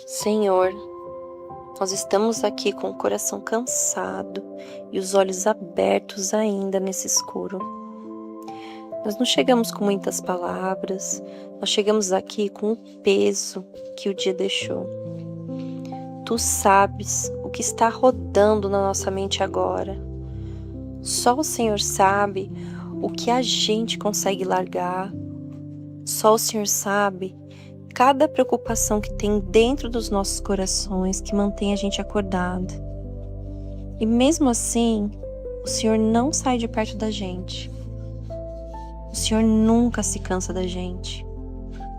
Senhor, nós estamos aqui com o coração cansado e os olhos abertos ainda nesse escuro. Nós não chegamos com muitas palavras, nós chegamos aqui com o peso que o dia deixou. Tu sabes o que está rodando na nossa mente agora. Só o Senhor sabe o que a gente consegue largar. Só o Senhor sabe cada preocupação que tem dentro dos nossos corações que mantém a gente acordado. E mesmo assim, o Senhor não sai de perto da gente. O Senhor nunca se cansa da gente.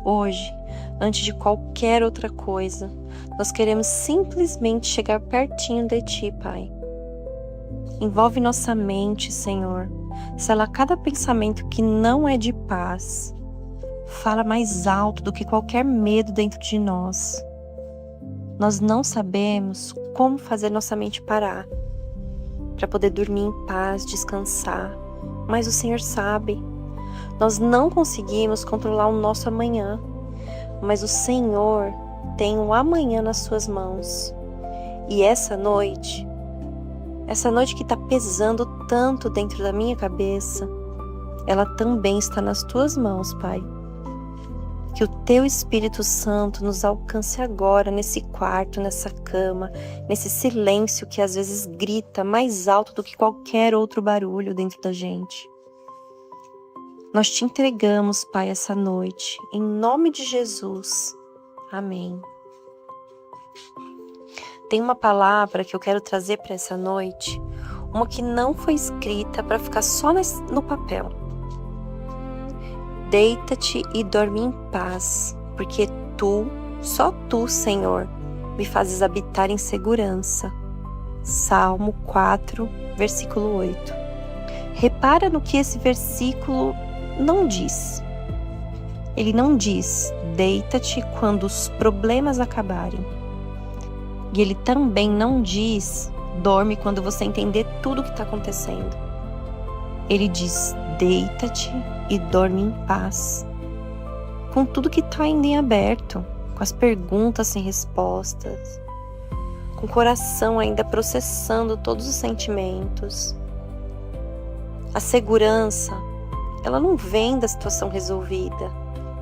Hoje, antes de qualquer outra coisa, nós queremos simplesmente chegar pertinho de Ti, Pai. Envolve nossa mente, Senhor. Sela cada pensamento que não é de paz. Fala mais alto do que qualquer medo dentro de nós. Nós não sabemos como fazer nossa mente parar, para poder dormir em paz, descansar, mas o Senhor sabe. Nós não conseguimos controlar o nosso amanhã, mas o Senhor tem o amanhã nas suas mãos. E essa noite que está pesando tanto dentro da minha cabeça, ela também está nas tuas mãos, Pai. Que o Teu Espírito Santo nos alcance agora nesse quarto, nessa cama, nesse silêncio que às vezes grita mais alto do que qualquer outro barulho dentro da gente. Nós Te entregamos, Pai, essa noite, em nome de Jesus. Amém. Tem uma palavra que eu quero trazer para essa noite, uma que não foi escrita para ficar só no papel. Deita-te e dorme em paz, porque Tu, só Tu, Senhor, me fazes habitar em segurança. Salmo 4, versículo 8. Repara no que esse versículo não diz. Ele não diz, deita-te quando os problemas acabarem. E ele também não diz, dorme quando você entender tudo o que está acontecendo. Ele diz, deita-te e dorme em paz, com tudo que está ainda em aberto, com as perguntas sem respostas, com o coração ainda processando todos os sentimentos. A segurança, ela não vem da situação resolvida.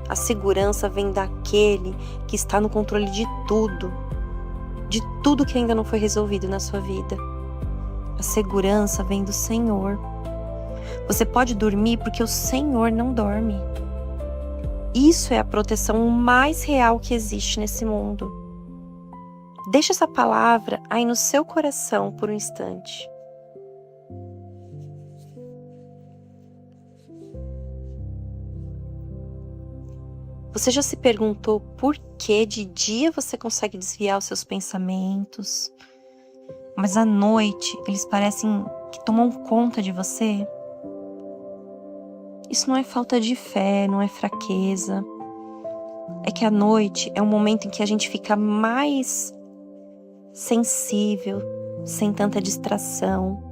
A segurança vem daquele que está no controle de tudo que ainda não foi resolvido na sua vida. A segurança vem do Senhor. Você pode dormir porque o Senhor não dorme. Isso é a proteção mais real que existe nesse mundo. Deixa essa palavra aí no seu coração por um instante. Você já se perguntou por que de dia você consegue desviar os seus pensamentos, mas à noite eles parecem que tomam conta de você? Isso não é falta de fé, não é fraqueza. É que a noite é um momento em que a gente fica mais sensível, sem tanta distração.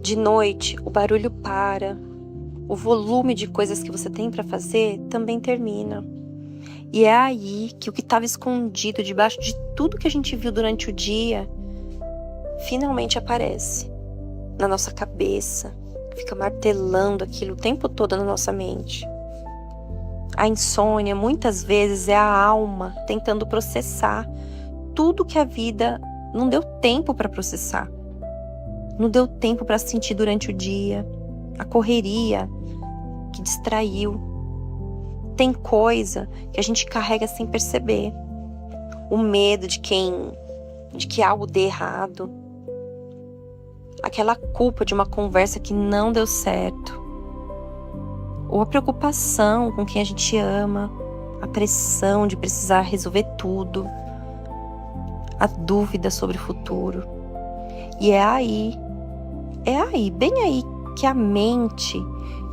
De noite, o barulho para, o volume de coisas que você tem para fazer também termina. E é aí que o que estava escondido debaixo de tudo que a gente viu durante o dia, finalmente aparece na nossa cabeça. Fica martelando aquilo o tempo todo na nossa mente. A insônia muitas vezes é a alma tentando processar tudo que a vida não deu tempo para processar. Não deu tempo para sentir durante o dia. A correria que distraiu. Tem coisa que a gente carrega sem perceber. O medo de que algo dê errado. Aquela culpa de uma conversa que não deu certo. Ou a preocupação com quem a gente ama. A pressão de precisar resolver tudo. A dúvida sobre o futuro. E é aí, bem aí, que a mente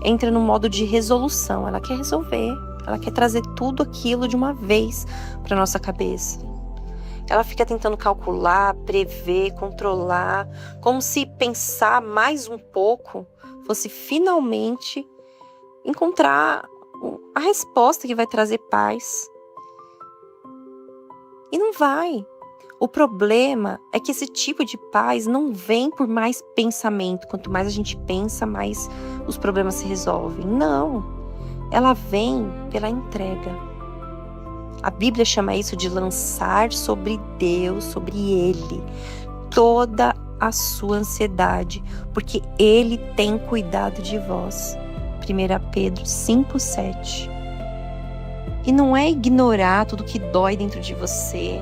entra no modo de resolução. Ela quer resolver, ela quer trazer tudo aquilo de uma vez para nossa cabeça. Ela fica tentando calcular, prever, controlar, como se pensar mais um pouco fosse finalmente encontrar a resposta que vai trazer paz. E não vai. O problema é que esse tipo de paz não vem por mais pensamento. Quanto mais a gente pensa, mais os problemas se resolvem. Não. Ela vem pela entrega. A Bíblia chama isso de lançar sobre Deus, sobre Ele, toda a sua ansiedade, porque Ele tem cuidado de vós. 1 Pedro 5,7. E não é ignorar tudo que dói dentro de você,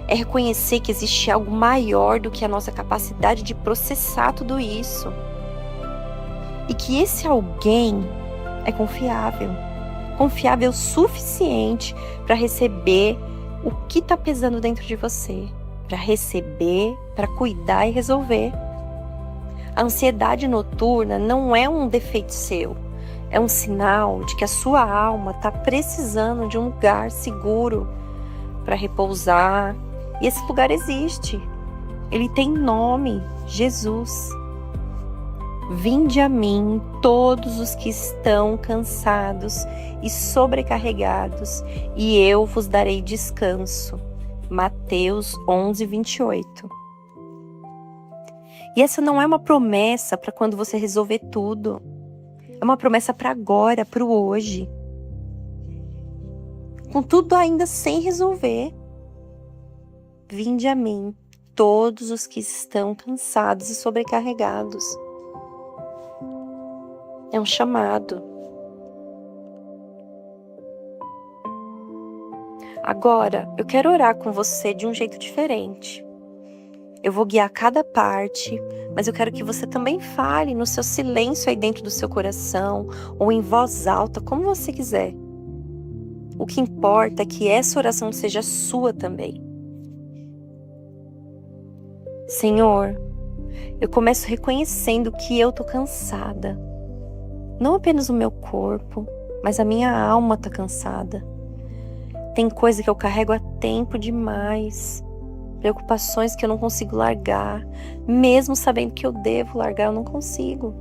é reconhecer que existe algo maior do que a nossa capacidade de processar tudo isso. E que esse alguém é confiável. Confiável o suficiente para receber o que está pesando dentro de você. Para receber, para cuidar e resolver. A ansiedade noturna não é um defeito seu. É um sinal de que a sua alma está precisando de um lugar seguro para repousar. E esse lugar existe. Ele tem nome, Jesus. Vinde a mim todos os que estão cansados e sobrecarregados, e eu vos darei descanso. Mateus 11:28. E essa não é uma promessa para quando você resolver tudo. É uma promessa para agora, para o hoje. Com tudo ainda sem resolver. Vinde a mim, todos os que estão cansados e sobrecarregados. É um chamado. Agora, eu quero orar com você de um jeito diferente. Eu vou guiar cada parte, mas eu quero que você também fale no seu silêncio aí dentro do seu coração, ou em voz alta, como você quiser. O que importa é que essa oração seja sua também. Senhor, eu começo reconhecendo que eu tô cansada. Não apenas o meu corpo, mas a minha alma tá cansada. Tem coisa que eu carrego há tempo demais. Preocupações que eu não consigo largar. Mesmo sabendo que eu devo largar, eu não consigo.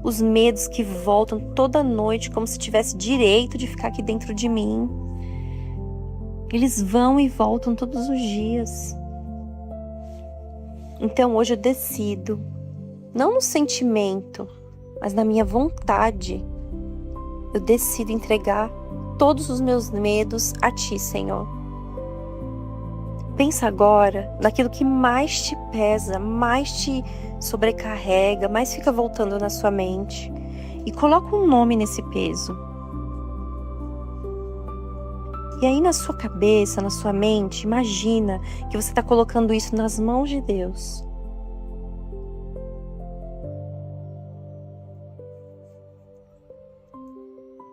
Os medos que voltam toda noite como se tivesse direito de ficar aqui dentro de mim. Eles vão e voltam todos os dias. Então hoje eu decido, não no sentimento, mas na minha vontade, eu decido entregar todos os meus medos a Ti, Senhor. Pensa agora naquilo que mais te pesa, mais te sobrecarrega, mais fica voltando na sua mente. E coloca um nome nesse peso. E aí na sua cabeça, na sua mente, imagina que você está colocando isso nas mãos de Deus.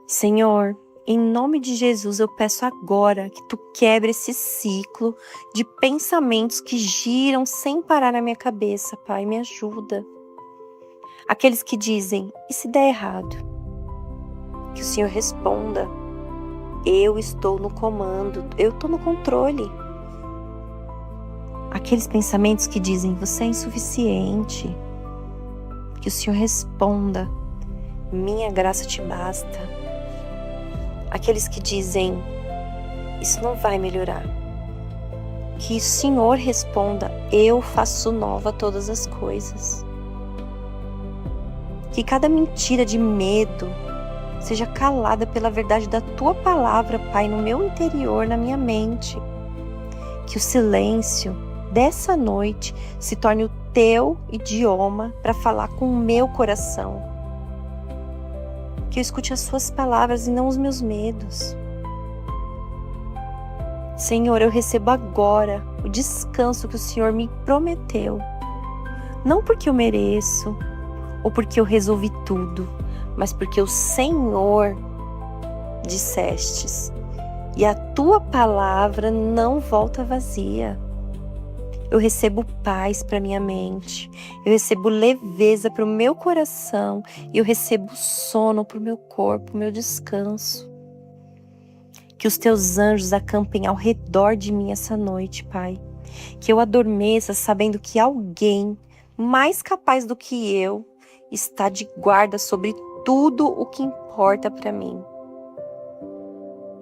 Senhor, em nome de Jesus, eu peço agora que Tu quebre esse ciclo de pensamentos que giram sem parar na minha cabeça, Pai, me ajuda. Aqueles que dizem, e se der errado? Que o Senhor responda. Eu estou no comando, eu estou no controle. Aqueles pensamentos que dizem, você é insuficiente. Que o Senhor responda, minha graça te basta. Aqueles que dizem, isso não vai melhorar. Que o Senhor responda, eu faço nova todas as coisas. Que cada mentira de medo seja calada pela verdade da Tua palavra, Pai, no meu interior, na minha mente. Que o silêncio dessa noite se torne o Teu idioma para falar com o meu coração. Que eu escute as Suas palavras e não os meus medos. Senhor, eu recebo agora o descanso que o Senhor me prometeu. Não porque eu mereço ou porque eu resolvi tudo, mas porque o Senhor dissestes, e a Tua palavra não volta vazia. Eu recebo paz para minha mente, eu recebo leveza para o meu coração, e eu recebo sono para o meu corpo, meu descanso. Que os Teus anjos acampem ao redor de mim essa noite, Pai. Que eu adormeça sabendo que alguém mais capaz do que eu está de guarda sobre tudo o que importa para mim.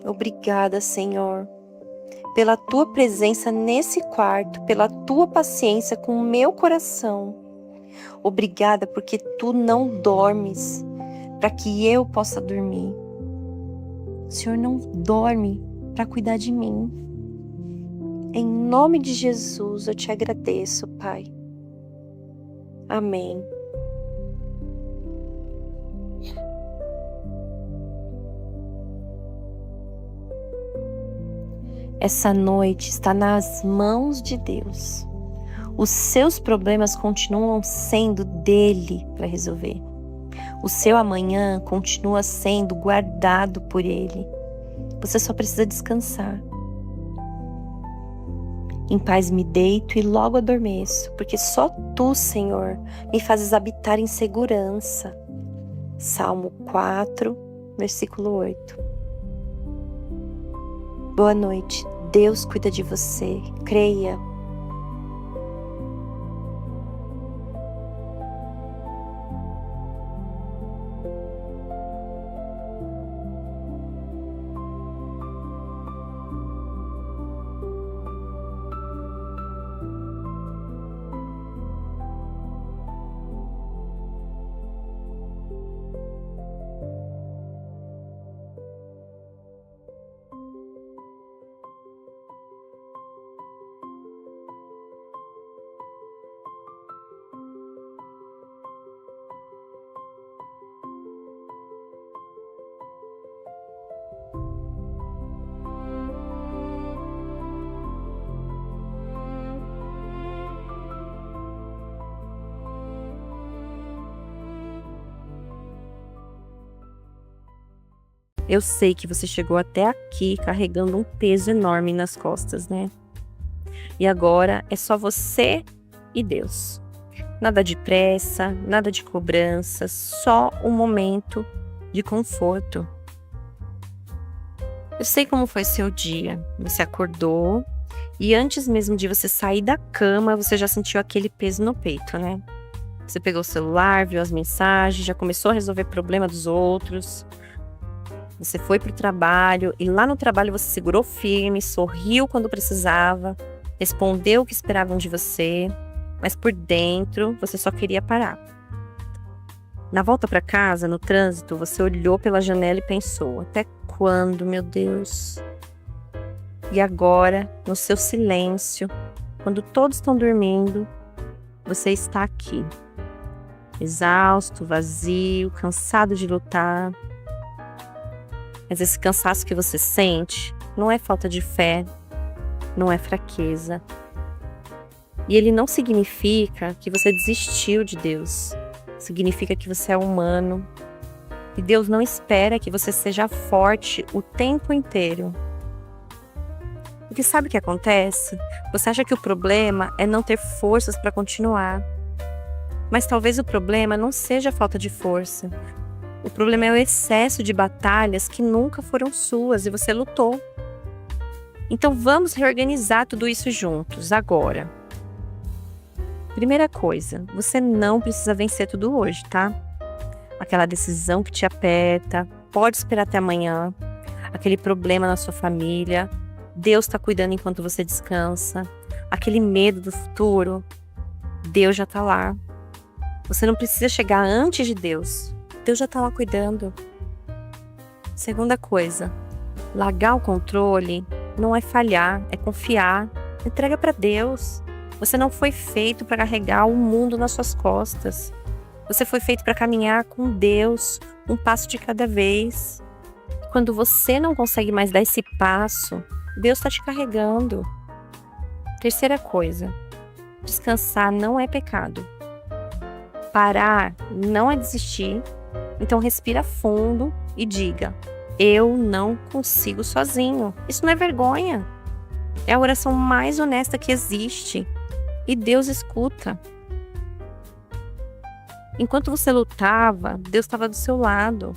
Obrigada, Senhor, pela tua presença nesse quarto, pela tua paciência com o meu coração. Obrigada porque tu não dormes para que eu possa dormir. O Senhor não dorme para cuidar de mim. Em nome de Jesus eu te agradeço, Pai. Amém. Essa noite está nas mãos de Deus. Os seus problemas continuam sendo dele para resolver. O seu amanhã continua sendo guardado por ele. Você só precisa descansar. Em paz me deito e logo adormeço, porque só tu, Senhor, me fazes habitar em segurança. Salmo 4, versículo 8. Boa noite. Deus cuida de você. Creia. Eu sei que você chegou até aqui carregando um peso enorme nas costas, né? E agora é só você e Deus. Nada de pressa, nada de cobrança, só um momento de conforto. Eu sei como foi seu dia. Você acordou e antes mesmo de você sair da cama, você já sentiu aquele peso no peito, né? Você pegou o celular, viu as mensagens, já começou a resolver problema dos outros. Você foi para o trabalho e lá no trabalho você segurou firme, sorriu quando precisava, respondeu o que esperavam de você, mas por dentro você só queria parar. Na volta para casa, no trânsito, você olhou pela janela e pensou: até quando, meu Deus? E agora, no seu silêncio, quando todos estão dormindo, você está aqui, exausto, vazio, cansado de lutar. Mas esse cansaço que você sente não é falta de fé, não é fraqueza. E ele não significa que você desistiu de Deus. Significa que você é humano. E Deus não espera que você seja forte o tempo inteiro. Porque sabe o que acontece? Você acha que o problema é não ter forças para continuar. Mas talvez o problema não seja a falta de força. O problema é o excesso de batalhas que nunca foram suas e você lutou. Então vamos reorganizar tudo isso juntos, agora. Primeira coisa, você não precisa vencer tudo hoje, tá? Aquela decisão que te aperta, pode esperar até amanhã. Aquele problema na sua família, Deus está cuidando enquanto você descansa. Aquele medo do futuro, Deus já está lá. Você não precisa chegar antes de Deus. Deus já está lá cuidando. Segunda coisa, largar o controle não é falhar, é confiar. Entrega para Deus. Você não foi feito para carregar o mundo nas suas costas. Você foi feito para caminhar com Deus, um passo de cada vez. Quando você não consegue mais dar esse passo, Deus está te carregando. Terceira coisa, descansar não é pecado. Parar não é desistir. Então respira fundo e diga: eu não consigo sozinho. Isso não é vergonha. É a oração mais honesta que existe. E Deus escuta. Enquanto você lutava, Deus estava do seu lado.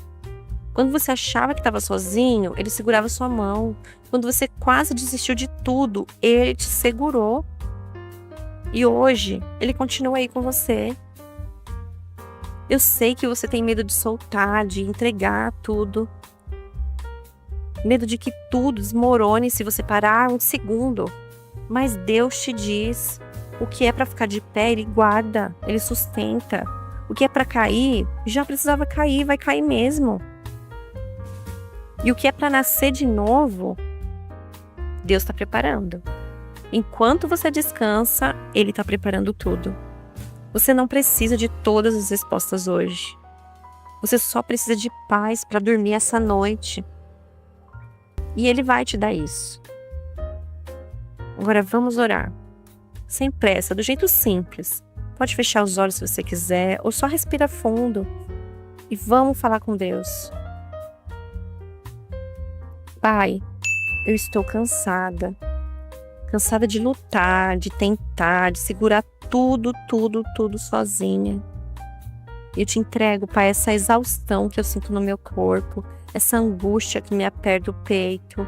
Quando você achava que estava sozinho, Ele segurava sua mão. Quando você quase desistiu de tudo, Ele te segurou. E hoje, Ele continua aí com você. Eu sei que você tem medo de soltar, de entregar tudo. medo de que tudo desmorone se você parar um segundo. Mas Deus te diz: o que é para ficar de pé, Ele guarda, Ele sustenta. O que é para cair, já precisava cair, vai cair mesmo. E o que é para nascer de novo, Deus está preparando. Enquanto você descansa, Ele está preparando tudo. Você não precisa de todas as respostas hoje. Você só precisa de paz para dormir essa noite. E Ele vai te dar isso. Agora vamos orar. Sem pressa, do jeito simples. Pode fechar os olhos se você quiser, ou só respira fundo. E vamos falar com Deus. Pai, eu estou cansada. Cansada de lutar, de tentar, de segurar tudo sozinha. Eu te entrego, Pai, essa exaustão que eu sinto no meu corpo, essa angústia que me aperta o peito,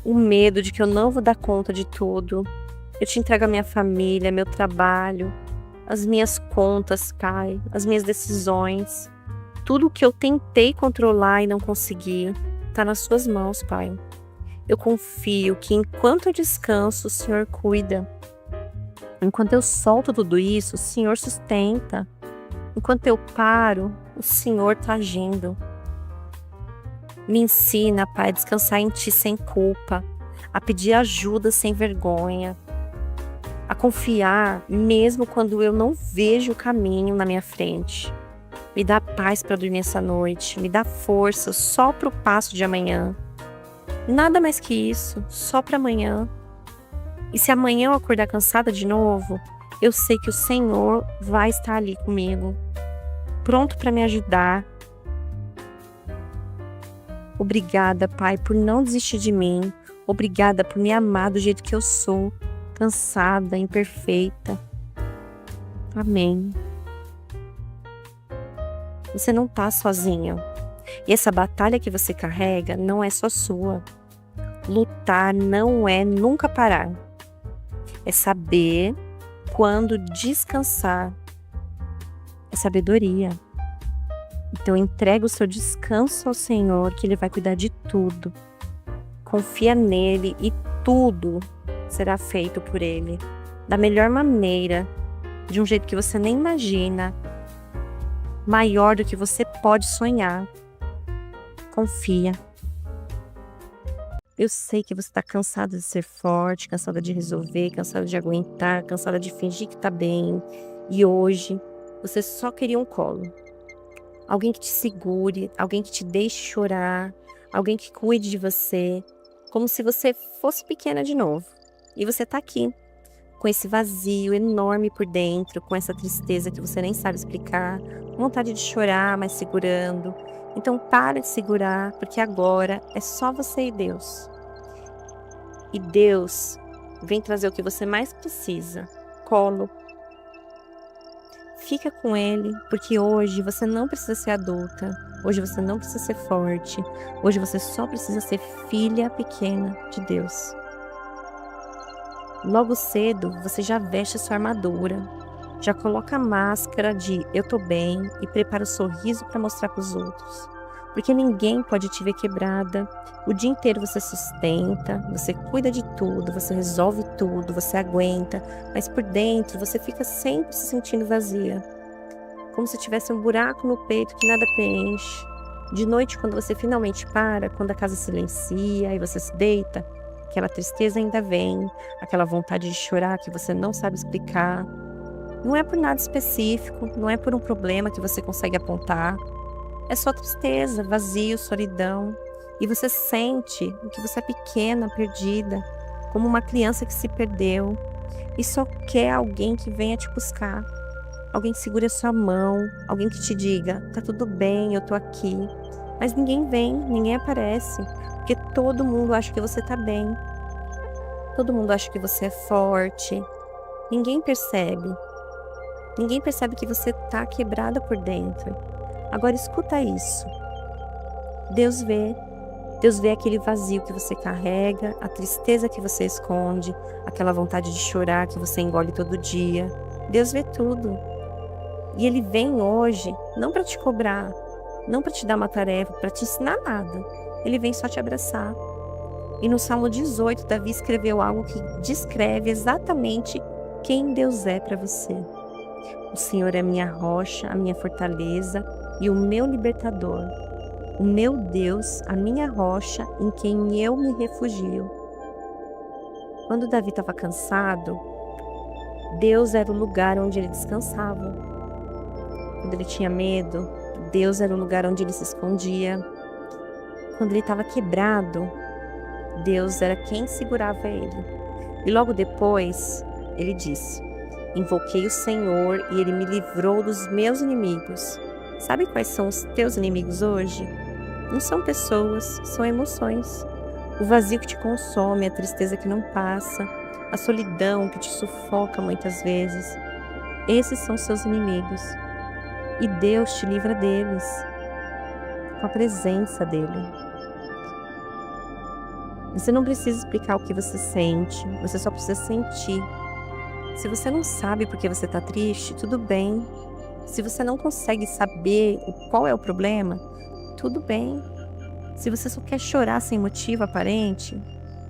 o medo de que eu não vou dar conta de tudo. Eu te entrego a minha família, meu trabalho, as minhas contas, Pai, as minhas decisões. Tudo que eu tentei controlar e não consegui, está nas suas mãos, Pai. Eu confio que enquanto eu descanso, o Senhor cuida. Enquanto eu solto tudo isso, o Senhor sustenta. Enquanto eu paro, o Senhor está agindo. Me ensina, Pai, a descansar em Ti sem culpa, a pedir ajuda sem vergonha, a confiar mesmo quando eu não vejo o caminho na minha frente. Me dá paz para dormir essa noite, me dá força só para o passo de amanhã. Nada mais que isso, só para amanhã. E se amanhã eu acordar cansada de novo, eu sei que o Senhor vai estar ali comigo, pronto para me ajudar. Obrigada, Pai, por não desistir de mim. Obrigada por me amar do jeito que eu sou, cansada, imperfeita. Amém. Você não está sozinho. E essa batalha que você carrega não é só sua. Lutar não é nunca parar. É saber quando descansar. É sabedoria. Então entrega o seu descanso ao Senhor, que Ele vai cuidar de tudo. Confia nele e tudo será feito por Ele. Da melhor maneira, de um jeito que você nem imagina. Maior do que você pode sonhar. Confia. Eu sei que você está cansada de ser forte, cansada de resolver, cansada de aguentar, cansada de fingir que está bem. E hoje, você só queria um colo. Alguém que te segure, alguém que te deixe chorar, alguém que cuide de você, como se você fosse pequena de novo. E você está aqui, com esse vazio enorme por dentro, com essa tristeza que você nem sabe explicar, vontade de chorar, mas segurando. Então para de segurar, porque agora é só você e Deus. E Deus vem trazer o que você mais precisa, colo. Fica com Ele, porque hoje você não precisa ser adulta, hoje você não precisa ser forte, hoje você só precisa ser filha pequena de Deus. Logo cedo você já veste a sua armadura, já coloca a máscara de eu tô bem e prepara o sorriso para mostrar para os outros. Porque ninguém pode te ver quebrada. O dia inteiro você sustenta, você cuida de tudo, você resolve tudo, você aguenta, mas por dentro você fica sempre se sentindo vazia. Como se tivesse um buraco no peito que nada preenche. De noite, quando você finalmente para, quando a casa silencia e você se deita, aquela tristeza ainda vem, aquela vontade de chorar que você não sabe explicar. Não é por nada específico, não é por um problema que você consegue apontar. É só tristeza, vazio, solidão. E você sente que você é pequena, perdida, como uma criança que se perdeu. E só quer alguém que venha te buscar. Alguém que segure a sua mão, alguém que te diga, tá tudo bem, eu tô aqui. Mas ninguém vem, ninguém aparece, porque todo mundo acha que você tá bem. Todo mundo acha que você é forte. Ninguém percebe. Ninguém percebe que você tá quebrada por dentro. Agora escuta isso. Deus vê aquele vazio que você carrega, a tristeza que você esconde, aquela vontade de chorar que você engole todo dia. Deus vê tudo. E Ele vem hoje, não para te cobrar, não para te dar uma tarefa, para te ensinar nada. ele vem só te abraçar. E no Salmo 18, Davi escreveu algo que descreve exatamente quem Deus é para você. O Senhor é a minha rocha, a minha fortaleza e o meu libertador. O meu Deus, a minha rocha, em quem eu me refugio. Quando Davi estava cansado, Deus era o lugar onde ele descansava. Quando ele tinha medo, Deus era o lugar onde ele se escondia. Quando ele estava quebrado, Deus era quem segurava ele. E logo depois, ele disse: invoquei o Senhor e ele me livrou dos meus inimigos. Sabe quais são os teus inimigos hoje? Não são pessoas, são emoções. O vazio que te consome, a tristeza que não passa, a solidão que te sufoca muitas vezes. Esses são seus inimigos. E Deus te livra deles, com a presença dele. Você não precisa explicar o que você sente, você só precisa sentir. Se você não sabe por que você está triste, tudo bem. Se você não consegue saber qual é o problema, tudo bem. Se você só quer chorar sem motivo aparente,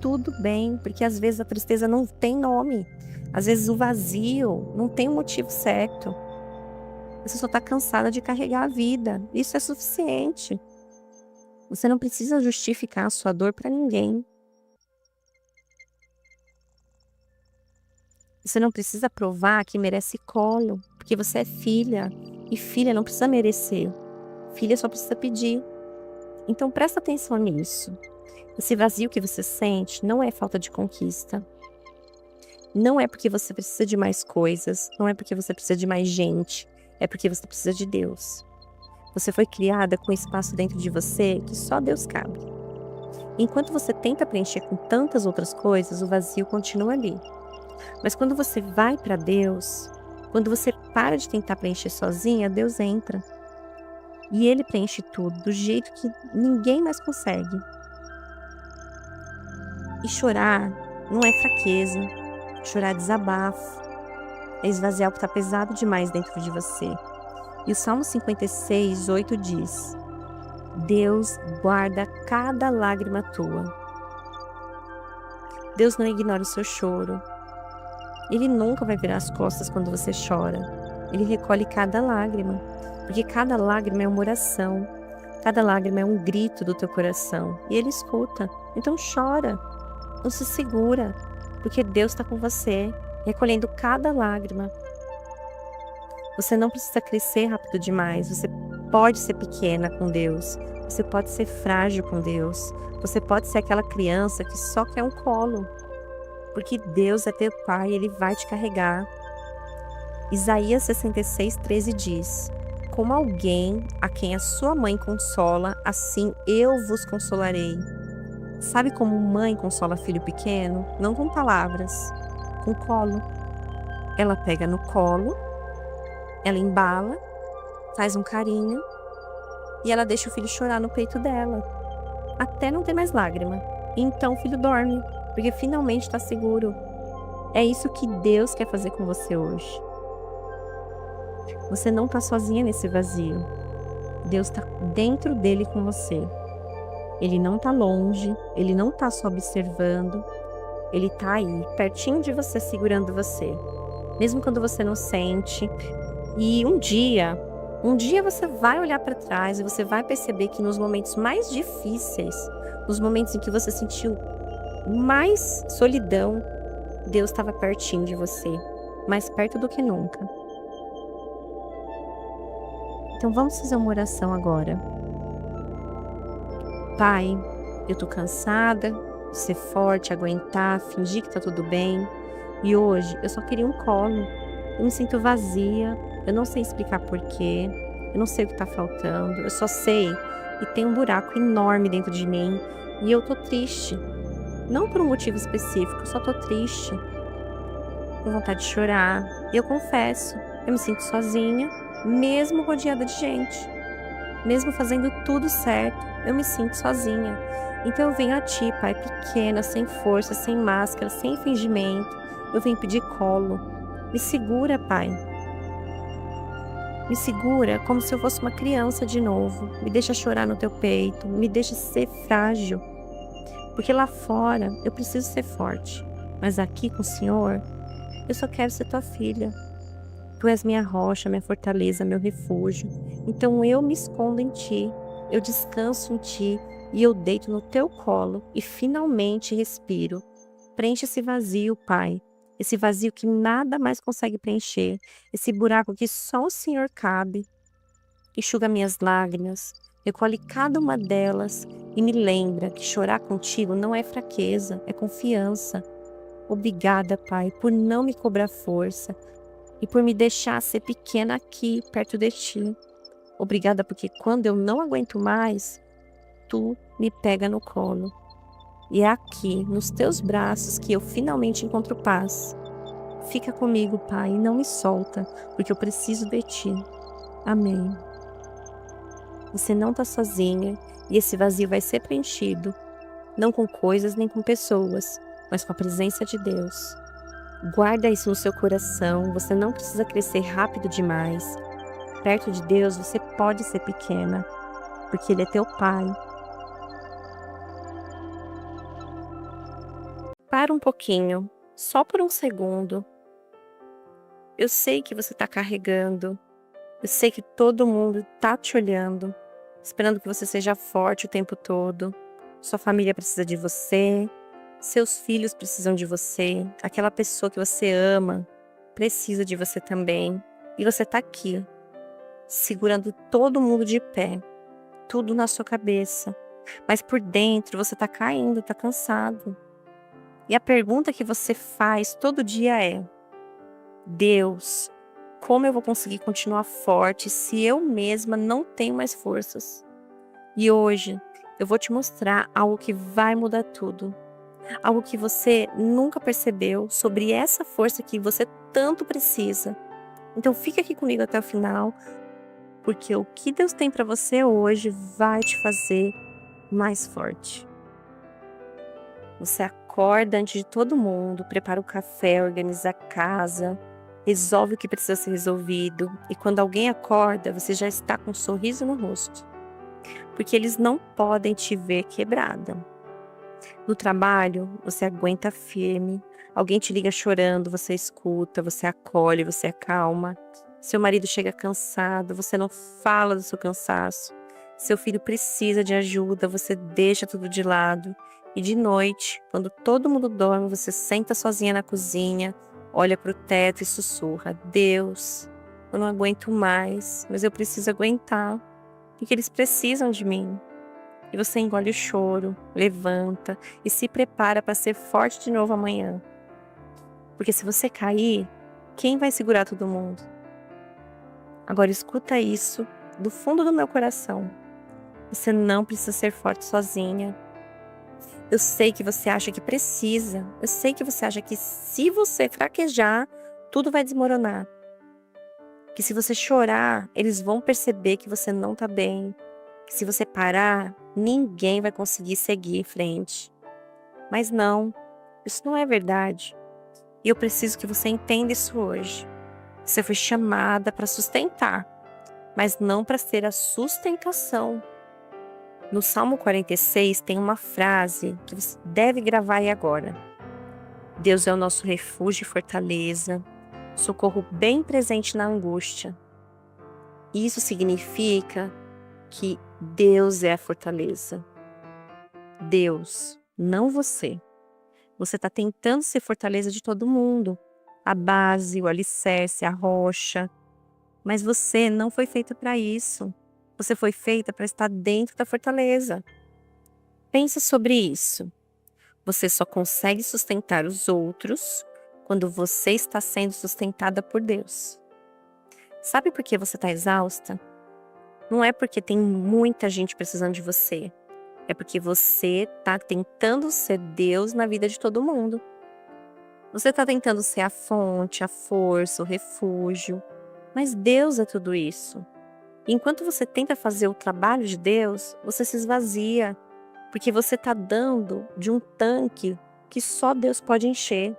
tudo bem, porque às vezes a tristeza não tem nome. Às vezes o vazio não tem um motivo certo. Você só está cansada de carregar a vida. Isso é suficiente. Você não precisa justificar a sua dor para ninguém. Você não precisa provar que merece colo, porque você é filha. E filha não precisa merecer. Filha só precisa pedir. Então presta atenção nisso. Esse vazio que você sente não é falta de conquista. Não é porque você precisa de mais coisas. Não é porque você precisa de mais gente. É porque você precisa de Deus. Você foi criada com espaço dentro de você que só Deus cabe. Enquanto você tenta preencher com tantas outras coisas, o vazio continua ali. Mas quando você vai para Deus, quando você para de tentar preencher sozinha, Deus entra. E Ele preenche tudo, do jeito que ninguém mais consegue. E chorar não é fraqueza, chorar é desabafo, é esvaziar o que está pesado demais dentro de você. E o Salmo 56, 8 diz: Deus guarda cada lágrima tua. Deus não ignora o seu choro. Ele nunca vai virar as costas quando você chora. Ele recolhe cada lágrima, porque cada lágrima é uma oração. Cada lágrima é um grito do teu coração. E Ele escuta. Então chora, não se segura, porque Deus está com você, recolhendo cada lágrima. Você não precisa crescer rápido demais. Você pode ser pequena com Deus. Você pode ser frágil com Deus. Você pode ser aquela criança que só quer um colo. Porque Deus é teu Pai, Ele vai te carregar. Isaías 66, 13 diz: como alguém a quem a sua mãe consola, assim eu vos consolarei. Sabe como mãe consola filho pequeno? Não com palavras, com colo. Ela pega no colo, ela embala, faz um carinho e ela deixa o filho chorar no peito dela, até não ter mais lágrima. E então o filho dorme, porque finalmente está seguro. É isso que Deus quer fazer com você hoje. Você não está sozinha nesse vazio. Deus está dentro dele com você. Ele não está longe, Ele não está só observando. Ele está aí, pertinho de você, segurando você. Mesmo quando você não sente. E um dia você vai olhar para trás e você vai perceber que nos momentos mais difíceis, nos momentos em que você sentiu mais solidão, Deus estava pertinho de você, mais perto do que nunca. Então vamos fazer uma oração agora. Pai, eu tô cansada de ser forte, aguentar, fingir que tá tudo bem. E hoje eu só queria um colo. Eu me sinto vazia, eu não sei explicar porquê, eu não sei o que tá faltando. Eu só sei que tem um buraco enorme dentro de mim e eu tô triste. Não por um motivo específico, eu só tô triste. Com vontade de chorar. E eu confesso, eu me sinto sozinha, mesmo rodeada de gente. Mesmo fazendo tudo certo, eu me sinto sozinha. Então eu venho a Ti, Pai, pequena, sem força, sem máscara, sem fingimento. Eu venho pedir colo. Me segura, Pai. Me segura como se eu fosse uma criança de novo. Me deixa chorar no teu peito. Me deixa ser frágil. Porque lá fora eu preciso ser forte. Mas aqui com o Senhor, eu só quero ser tua filha. Tu és minha rocha, minha fortaleza, meu refúgio. Então eu me escondo em ti. Eu descanso em ti. E eu deito no teu colo. E finalmente respiro. Preenche esse vazio, Pai. Esse vazio que nada mais consegue preencher. Esse buraco que só o Senhor cabe. Enxuga minhas lágrimas, recolhe cada uma delas e me lembra que chorar contigo não é fraqueza, é confiança. Obrigada, Pai, por não me cobrar força e por me deixar ser pequena aqui, perto de ti. Obrigada porque quando eu não aguento mais, tu me pega no colo. E é aqui, nos teus braços, que eu finalmente encontro paz. Fica comigo, Pai, e não me solta, porque eu preciso de ti. Amém. Você não está sozinha e esse vazio vai ser preenchido, não com coisas nem com pessoas, mas com a presença de Deus. Guarda isso no seu coração, você não precisa crescer rápido demais. Perto de Deus você pode ser pequena, porque Ele é teu Pai. Para um pouquinho, só por um segundo. Eu sei que você está carregando, eu sei que todo mundo está te olhando, esperando que você seja forte o tempo todo. Sua família precisa de você, seus filhos precisam de você, aquela pessoa que você ama precisa de você também. E você está aqui, segurando todo mundo de pé, tudo na sua cabeça. Mas por dentro você está caindo, está cansado. E a pergunta que você faz todo dia é: Deus, como eu vou conseguir continuar forte se eu mesma não tenho mais forças? E hoje eu vou te mostrar algo que vai mudar tudo. Algo que você nunca percebeu sobre essa força que você tanto precisa. Então fica aqui comigo até o final, porque o que Deus tem para você hoje vai te fazer mais forte. Você acorda antes de todo mundo, prepara o café, organiza a casa, resolve o que precisa ser resolvido. E quando alguém acorda, você já está com um sorriso no rosto, porque eles não podem te ver quebrada. No trabalho, você aguenta firme. Alguém te liga chorando, você escuta, você acolhe, você acalma. Seu marido chega cansado, você não fala do seu cansaço. Seu filho precisa de ajuda, você deixa tudo de lado. E de noite, quando todo mundo dorme, você senta sozinha na cozinha, olha para o teto e sussurra: Deus, eu não aguento mais, mas eu preciso aguentar, porque eles precisam de mim. E você engole o choro, levanta e se prepara para ser forte de novo amanhã. Porque se você cair, quem vai segurar todo mundo? Agora escuta isso do fundo do meu coração. Você não precisa ser forte sozinha. Eu sei que você acha que precisa. Eu sei que você acha que se você fraquejar, tudo vai desmoronar. Que se você chorar, eles vão perceber que você não tá bem. Que se você parar, ninguém vai conseguir seguir em frente. Mas não, isso não é verdade. E eu preciso que você entenda isso hoje. Você foi chamada para sustentar, mas não para ser a sustentação. No Salmo 46 tem uma frase que você deve gravar aí agora. Deus é o nosso refúgio e fortaleza, socorro bem presente na angústia. Isso significa que Deus é a fortaleza. Deus, não você. Você está tentando ser fortaleza de todo mundo. A base, o alicerce, a rocha. Mas você não foi feita para isso. Você foi feita para estar dentro da fortaleza. Pensa sobre isso. Você só consegue sustentar os outros quando você está sendo sustentada por Deus. Sabe por que você está exausta? Não é porque tem muita gente precisando de você. É porque você está tentando ser Deus na vida de todo mundo. Você está tentando ser a fonte, a força, o refúgio. Mas Deus é tudo isso. E enquanto você tenta fazer o trabalho de Deus, você se esvazia. Porque você está dando de um tanque que só Deus pode encher.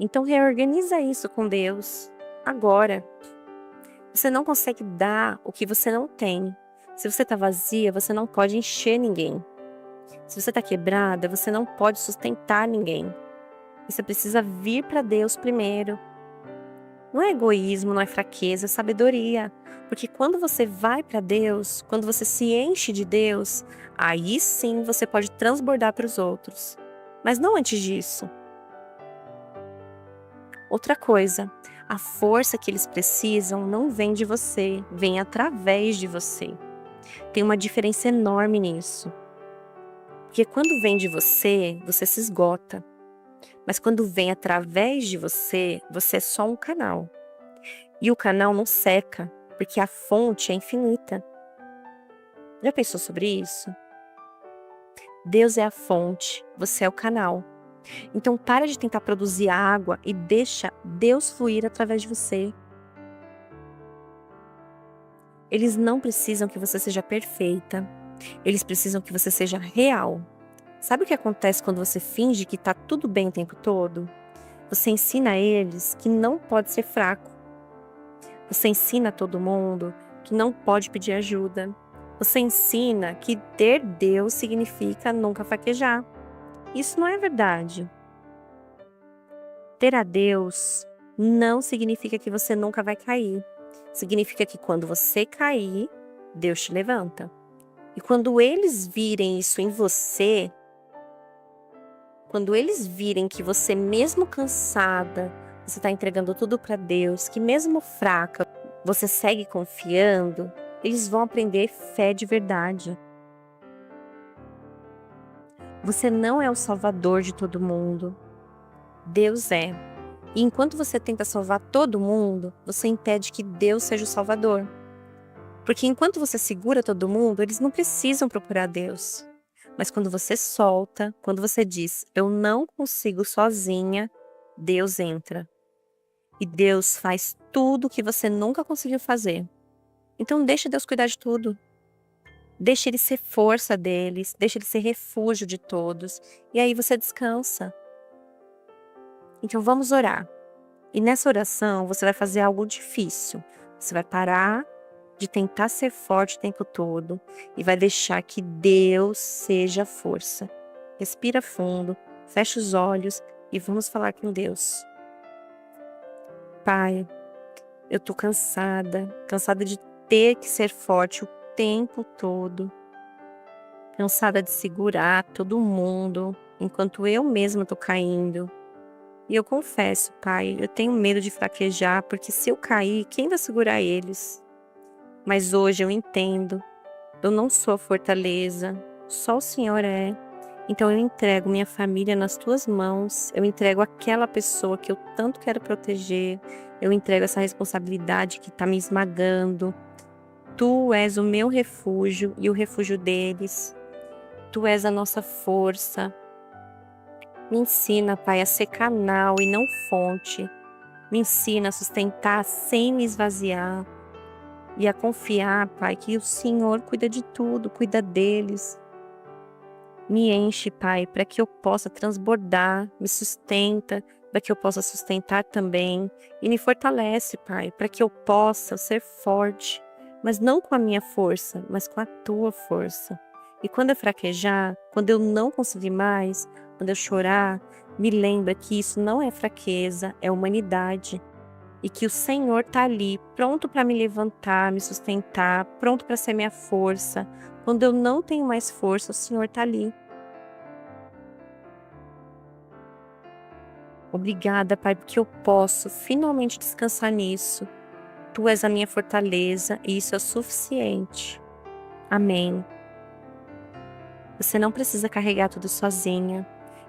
Então reorganiza isso com Deus, agora. Você não consegue dar o que você não tem. Se você está vazia, você não pode encher ninguém. Se você está quebrada, você não pode sustentar ninguém. Você precisa vir para Deus primeiro. Não é egoísmo, não é fraqueza, é sabedoria. Porque quando você vai para Deus, quando você se enche de Deus, aí sim você pode transbordar para os outros. Mas não antes disso. Outra coisa, a força que eles precisam não vem de você, vem através de você. Tem uma diferença enorme nisso. Porque quando vem de você, você se esgota. Mas quando vem através de você, você é só um canal. E o canal não seca, porque a fonte é infinita. Já pensou sobre isso? Deus é a fonte, você é o canal. Então para de tentar produzir água e deixa Deus fluir através de você. Eles não precisam que você seja perfeita. Eles precisam que você seja real. Sabe o que acontece quando você finge que tá tudo bem o tempo todo? Você ensina a eles que não pode ser fraco. Você ensina a todo mundo que não pode pedir ajuda. Você ensina que ter Deus significa nunca fraquejar. Isso não é verdade. Ter a Deus não significa que você nunca vai cair. Significa que quando você cair, Deus te levanta. E quando eles virem isso em você, quando eles virem que você, mesmo cansada, você está entregando tudo para Deus, que mesmo fraca, você segue confiando, eles vão aprender fé de verdade. Você não é o salvador de todo mundo. Deus é. E enquanto você tenta salvar todo mundo, você impede que Deus seja o salvador. Porque enquanto você segura todo mundo, eles não precisam procurar Deus. Mas quando você solta, quando você diz, eu não consigo sozinha, Deus entra. E Deus faz tudo o que você nunca conseguiu fazer. Então deixa Deus cuidar de tudo. Deixa Ele ser força deles, deixa Ele ser refúgio de todos. E aí você descansa. Então vamos orar. E nessa oração você vai fazer algo difícil. Você vai parar de tentar ser forte o tempo todo e vai deixar que Deus seja a força. Respira fundo, fecha os olhos e vamos falar com Deus. Pai, eu tô cansada de ter que ser forte o tempo todo. Cansada de segurar todo mundo enquanto eu mesma tô caindo. E eu confesso, Pai, eu tenho medo de fraquejar, porque se eu cair, quem vai segurar eles? Mas hoje eu entendo, eu não sou a fortaleza, só o Senhor é. Então eu entrego minha família nas tuas mãos, eu entrego aquela pessoa que eu tanto quero proteger, eu entrego essa responsabilidade que está me esmagando. Tu és o meu refúgio e o refúgio deles. Tu és a nossa força. Me ensina, Pai, a ser canal e não fonte. Me ensina a sustentar sem me esvaziar. E a confiar, Pai, que o Senhor cuida de tudo, cuida deles. Me enche, Pai, para que eu possa transbordar, me sustenta, para que eu possa sustentar também. E me fortalece, Pai, para que eu possa ser forte, mas não com a minha força, mas com a Tua força. E quando eu fraquejar, quando eu não conseguir mais, quando eu chorar, me lembra que isso não é fraqueza, é humanidade. E que o Senhor está ali, pronto para me levantar, me sustentar, pronto para ser minha força. Quando eu não tenho mais força, o Senhor está ali. Obrigada, Pai, porque eu posso finalmente descansar nisso. Tu és a minha fortaleza e isso é suficiente. Amém. Você não precisa carregar tudo sozinha.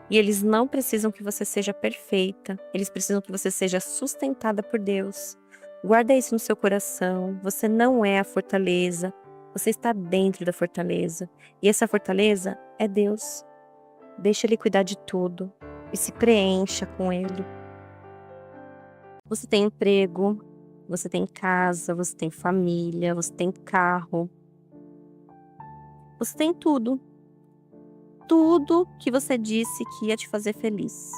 E eles não precisam que você seja perfeita. Eles precisam que você seja sustentada por Deus. Guarda isso no seu coração. Você não é a fortaleza. Você está dentro da fortaleza. E essa fortaleza é Deus. Deixa Ele cuidar de tudo. E se preencha com Ele. Você tem emprego. Você tem casa. Você tem família. Você tem carro. Você tem tudo. Tudo que você disse que ia te fazer feliz.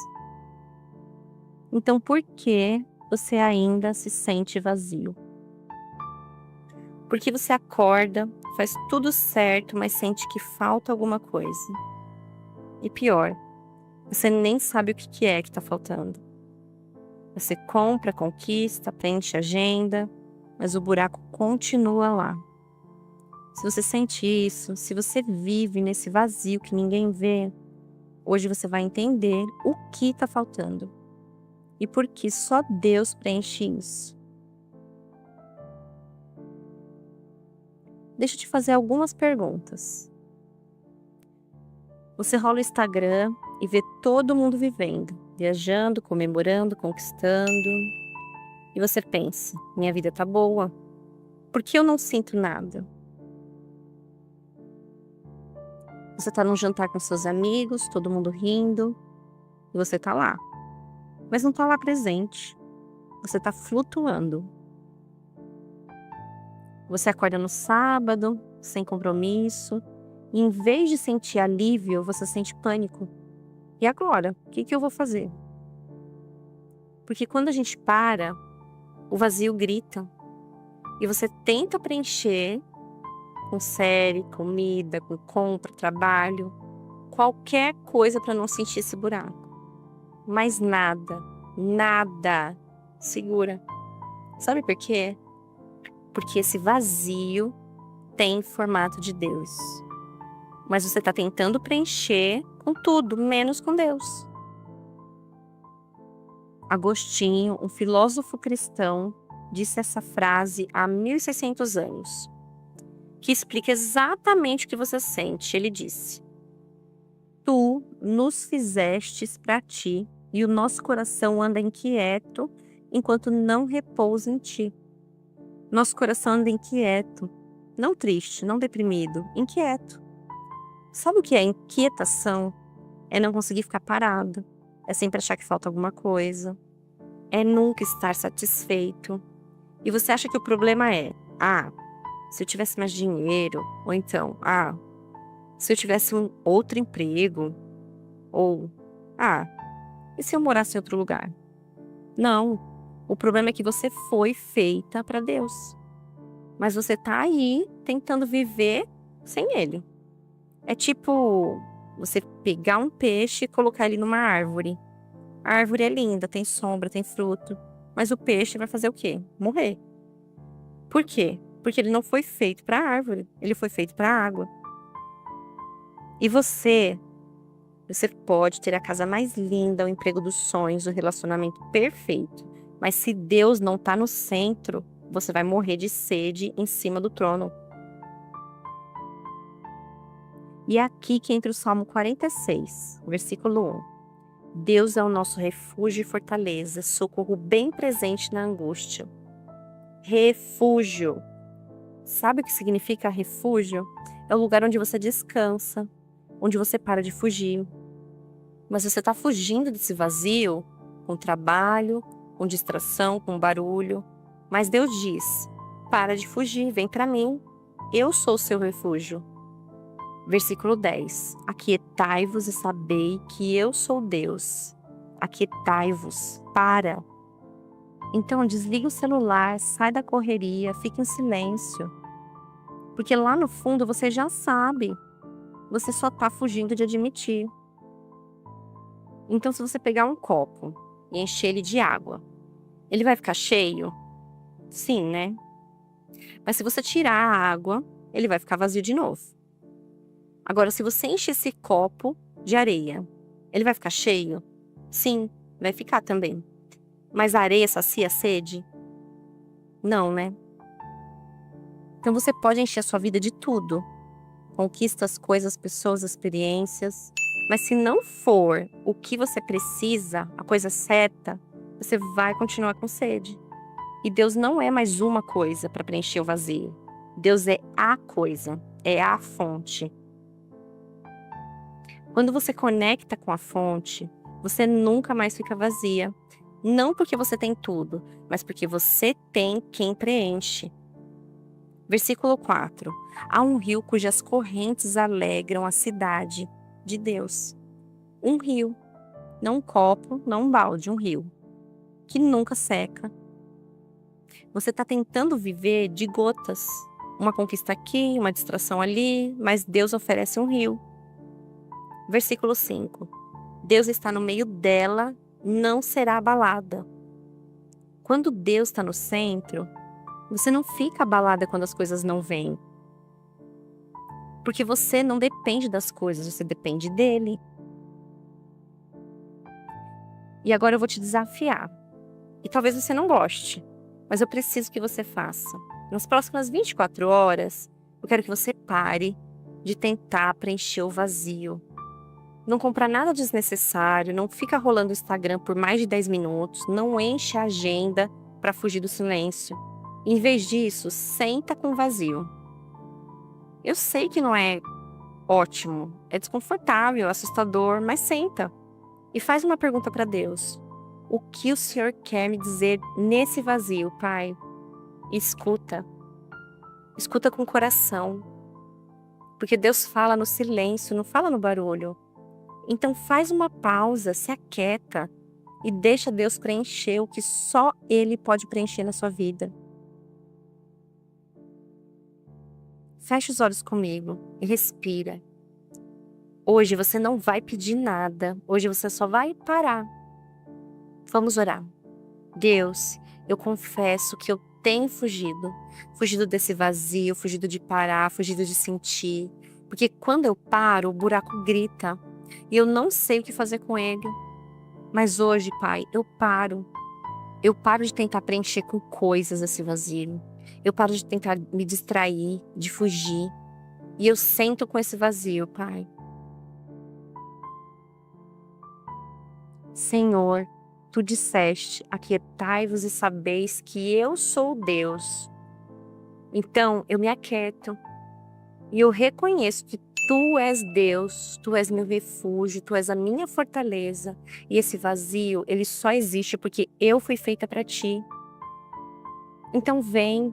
Então, por que você ainda se sente vazio? Porque você acorda, faz tudo certo, mas sente que falta alguma coisa. E pior, você nem sabe o que é que está faltando. Você compra, conquista, preenche a agenda, mas o buraco continua lá. Se você sente isso, se você vive nesse vazio que ninguém vê, hoje você vai entender o que está faltando e por que só Deus preenche isso. Deixa eu te fazer algumas perguntas. Você rola o Instagram e vê todo mundo vivendo, viajando, comemorando, conquistando. E você pensa, minha vida tá boa, por que eu não sinto nada? Você tá num jantar com seus amigos, todo mundo rindo, e você tá lá. Mas não tá lá presente. Você tá flutuando. Você acorda no sábado, sem compromisso, e em vez de sentir alívio, você sente pânico. E agora? O que eu vou fazer? Porque quando a gente para, o vazio grita. E você tenta preencher com série, comida, com compra, trabalho, qualquer coisa para não sentir esse buraco. Mas nada segura. Sabe por quê? Porque esse vazio tem formato de Deus. Mas você está tentando preencher com tudo, menos com Deus. Agostinho, um filósofo cristão, disse essa frase há 1600 anos, que explica exatamente o que você sente. Ele disse: Tu nos fizestes para ti, e o nosso coração anda inquieto enquanto não repousa em ti. Nosso coração anda inquieto, não triste, não deprimido, inquieto. Sabe o que é inquietação? É não conseguir ficar parado, é sempre achar que falta alguma coisa, é nunca estar satisfeito. E você acha que o problema é, se eu tivesse mais dinheiro, ou então, se eu tivesse um outro emprego, ou, e se eu morasse em outro lugar? Não, o problema é que você foi feita para Deus, mas você tá aí tentando viver sem Ele. É tipo você pegar um peixe e colocar ele numa árvore. A árvore é linda, tem sombra, tem fruto, mas o peixe vai fazer o quê? Morrer. Por quê? Porque ele não foi feito para a árvore, ele foi feito para a água. E você pode ter a casa mais linda, o emprego dos sonhos, o relacionamento perfeito, mas se Deus não está no centro, você vai morrer de sede em cima do trono. E é aqui que entra o Salmo 46, versículo 1. Deus é o nosso refúgio e fortaleza, socorro bem presente na angústia. Refúgio. Sabe o que significa refúgio? É o lugar onde você descansa, onde você para de fugir. Mas você está fugindo desse vazio com trabalho, com distração, com barulho. Mas Deus diz, para de fugir, vem para mim. Eu sou o seu refúgio. Versículo 10. Aquietai-vos e sabei que eu sou Deus. Aquietai-vos, para. Então desliga o celular, sai da correria, fica em silêncio. Porque lá no fundo você já sabe. Você só está fugindo de admitir. Então se você pegar um copo e encher ele de água, ele vai ficar cheio? Sim, né? Mas se você tirar a água, ele vai ficar vazio de novo. Agora, se você encher esse copo de areia, ele vai ficar cheio? Sim, vai ficar também. Mas a areia sacia a sede? Não, né? Então você pode encher a sua vida de tudo. Conquista as coisas, pessoas, experiências. Mas se não for o que você precisa, a coisa certa, você vai continuar com sede. E Deus não é mais uma coisa para preencher o vazio. Deus é a coisa, é a fonte. Quando você conecta com a fonte, você nunca mais fica vazia. Não porque você tem tudo, mas porque você tem quem preenche. Versículo 4. Há um rio cujas correntes alegram a cidade de Deus. Um rio, não um copo, não um balde, um rio, que nunca seca. Você está tentando viver de gotas, uma conquista aqui, uma distração ali, mas Deus oferece um rio. Versículo 5. Deus está no meio dela, não será abalada. Quando Deus está no centro, você não fica abalada quando as coisas não vêm. Porque você não depende das coisas, você depende dele. E agora eu vou te desafiar. E talvez você não goste, mas eu preciso que você faça. Nas próximas 24 horas, eu quero que você pare de tentar preencher o vazio. Não comprar nada desnecessário, não fica rolando o Instagram por mais de 10 minutos, não enche a agenda para fugir do silêncio. Em vez disso, senta com o vazio. Eu sei que não é ótimo, é desconfortável, assustador, mas senta e faz uma pergunta para Deus. O que o Senhor quer me dizer nesse vazio, Pai? Escuta. Escuta com o coração. Porque Deus fala no silêncio, não fala no barulho. Então faz uma pausa, se aquieta e deixa Deus preencher o que só Ele pode preencher na sua vida. Fecha os olhos comigo e respira. Hoje você não vai pedir nada, hoje você só vai parar. Vamos orar. Deus, eu confesso que eu tenho fugido desse vazio, fugido de parar, fugido de sentir. Porque quando eu paro, o buraco grita e eu não sei o que fazer com ele. Mas hoje, Pai, eu paro. Eu paro de tentar preencher com coisas esse vazio. Eu paro de tentar me distrair, de fugir. E eu sento com esse vazio, Pai. Senhor, Tu disseste, aquietai-vos e sabeis que eu sou Deus. Então, eu me aquieto e eu reconheço que Tu és Deus, Tu és meu refúgio, Tu és a minha fortaleza. E esse vazio, ele só existe porque eu fui feita para Ti. Então vem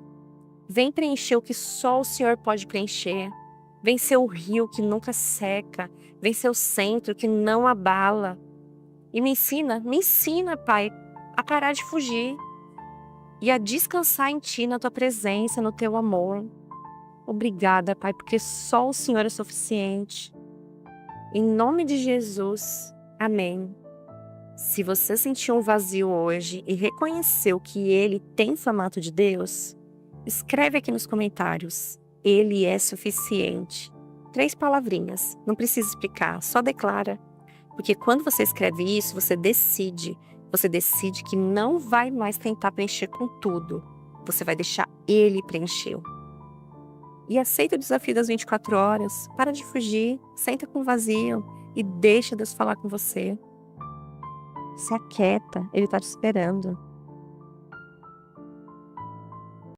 preencher o que só o Senhor pode preencher. Vem ser o rio que nunca seca, vem ser o centro que não abala. E me ensina, Pai, a parar de fugir e a descansar em Ti, na Tua presença, no Teu amor. Obrigada, Pai, porque só o Senhor é suficiente. Em nome de Jesus, amém. Se você sentiu um vazio hoje e reconheceu que ele tem formato de Deus, escreve aqui nos comentários. Ele é suficiente. 3 palavrinhas, não precisa explicar, só declara. Porque quando você escreve isso, você decide que não vai mais tentar preencher com tudo. Você vai deixar ele preencher. E aceita o desafio das 24 horas. Para de fugir, senta com o vazio e deixa Deus falar com você. Se aquieta, Ele está te esperando.